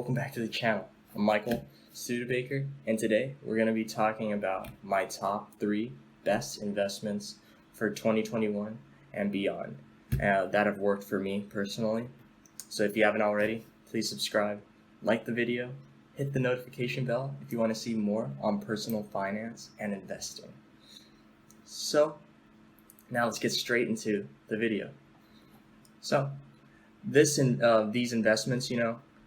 welcome back to the channel. I'm Michael Studebaker, and today we're going to be talking about my top 3 best investments for 2021 and beyond that have worked for me personally. So if you haven't already, please subscribe, like the video, hit the notification bell if you want to see more on personal finance and investing. So now let's get straight into the video. So these investments,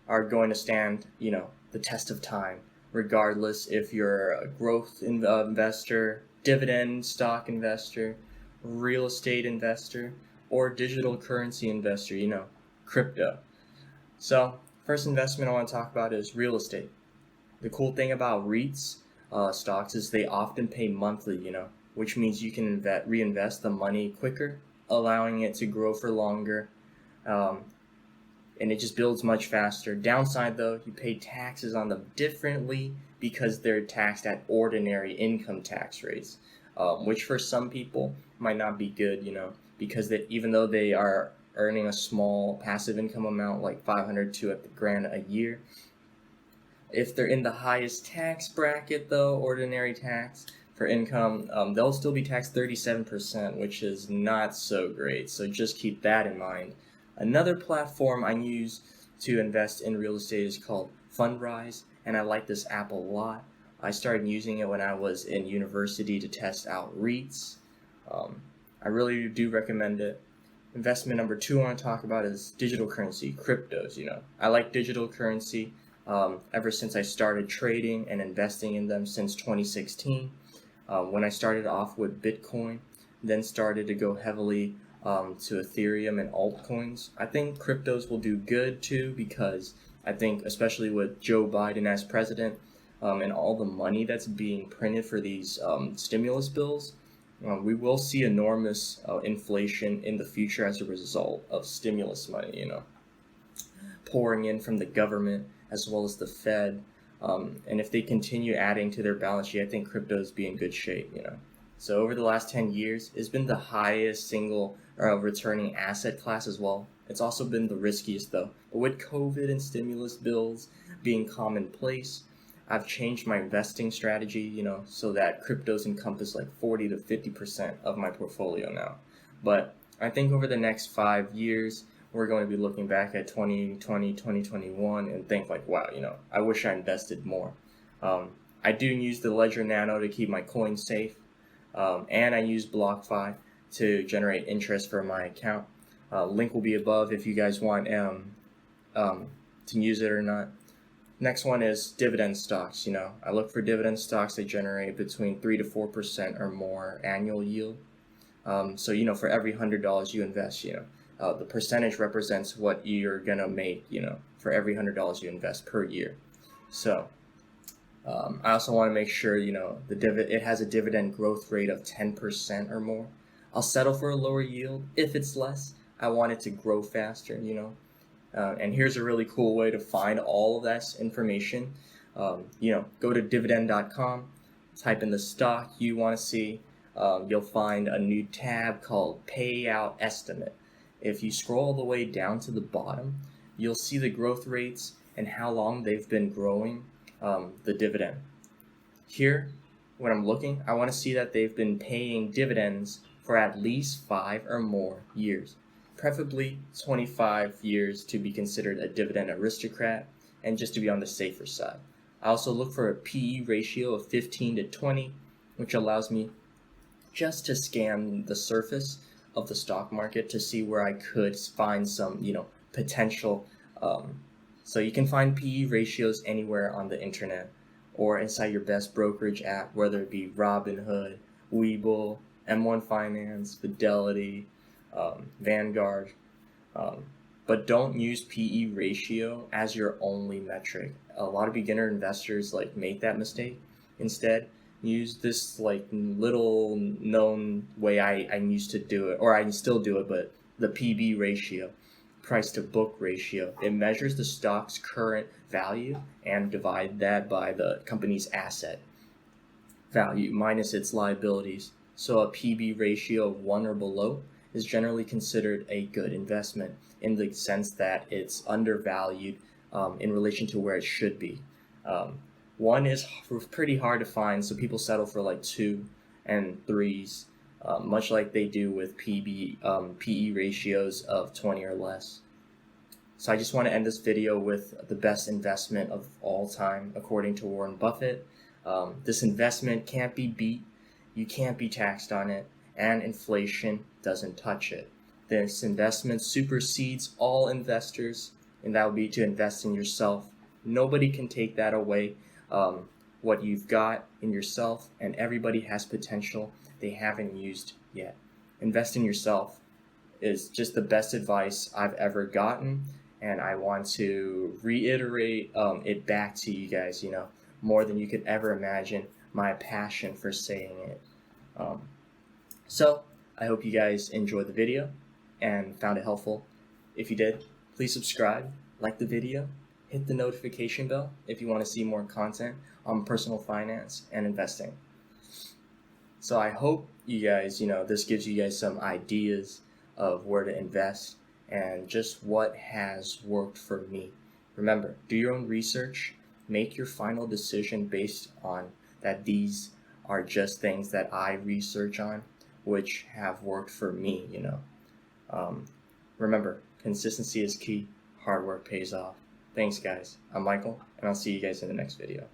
are going to stand, the test of time, regardless if you're a growth investor, dividend stock investor, real estate investor, or digital currency investor, crypto. So first investment I want to talk about is real estate. The cool thing about REITs stocks is they often pay monthly, which means you can reinvest the money quicker, allowing it to grow for longer. And it just builds much faster. Downside though, you pay taxes on them differently because they're taxed at ordinary income tax rates, which for some people might not be good, because even though they are earning a small passive income amount like $500 to $1,000 a year, if they're in the highest tax bracket though, ordinary tax for income, they'll still be taxed 37%, which is not so great. So just keep that in mind. Another platform I use to invest in real estate is called Fundrise, and I like this app a lot. I started using it when I was in university to test out REITs. I really do recommend it. Investment number 2 I want to talk about is digital currency, cryptos. I like digital currency ever since I started trading and investing in them since 2016. When I started off with Bitcoin, then started to go heavily to Ethereum and altcoins. I think cryptos will do good too, because I think especially with Joe Biden as president and all the money that's being printed for these stimulus bills, we will see enormous inflation in the future as a result of stimulus money, pouring in from the government as well as the Fed. And if they continue adding to their balance sheet, I think cryptos be in good shape, So over the last 10 years, it's been the highest single returning asset class as well. It's also been the riskiest though. But with COVID and stimulus bills being commonplace, I've changed my investing strategy, so that cryptos encompass like 40 to 50% of my portfolio now. But I think over the next 5 years, we're going to be looking back at 2020, 2021 and think like, wow, I wish I invested more. I do use the Ledger Nano to keep my coins safe. And I use BlockFi to generate interest for my account. Link will be above if you guys want to use it or not. Next one is dividend stocks. I look for dividend stocks that generate between 3 to 4% or more annual yield. So for every $100 you invest, the percentage represents what you're gonna make, for every $100 you invest per year. So I also want to make sure, it has a dividend growth rate of 10% or more. I'll settle for a lower yield. If it's less, I want it to grow faster, and here's a really cool way to find all of that information. Go to dividend.com, type in the stock you want to see. You'll find a new tab called Payout Estimate. If you scroll all the way down to the bottom, you'll see the growth rates and how long they've been growing the dividend. Here, when I'm looking, I want to see that they've been paying dividends for at least 5 or more years, preferably 25 years to be considered a dividend aristocrat and just to be on the safer side. I also look for a PE ratio of 15 to 20, which allows me just to scan the surface of the stock market to see where I could find some, potential. So you can find PE ratios anywhere on the internet or inside your best brokerage app, whether it be Robinhood, Webull, M1 Finance, Fidelity, Vanguard. But don't use PE ratio as your only metric. A lot of beginner investors make that mistake. Instead, use this little known way I used to do it, or I still do it, but the PB ratio. Price to book ratio. It measures the stock's current value and divide that by the company's asset value minus its liabilities. So a PB ratio of 1 or below is generally considered a good investment in the sense that it's undervalued in relation to where it should be. One is pretty hard to find, so people settle for like 2 and 3s, much like they do with PE ratios of 20 or less. So I just want to end this video with the best investment of all time, according to Warren Buffett. This investment can't be beat, you can't be taxed on it, and inflation doesn't touch it. This investment supersedes all investors, and that would be to invest in yourself. Nobody can take that away. What you've got in yourself, and everybody has potential they haven't used yet. Invest in yourself is just the best advice I've ever gotten, and I want to reiterate it back to you guys, more than you could ever imagine, my passion for saying it. So I hope you guys enjoyed the video and found it helpful. If you did, please subscribe, like the video, hit the notification bell if you want to see more content on personal finance and investing. So I hope you guys, this gives you guys some ideas of where to invest and just what has worked for me. Remember, do your own research, make your final decision based on that these are just things that I research on, which have worked for me, Remember, consistency is key, hard work pays off. Thanks guys, I'm Michael, and I'll see you guys in the next video.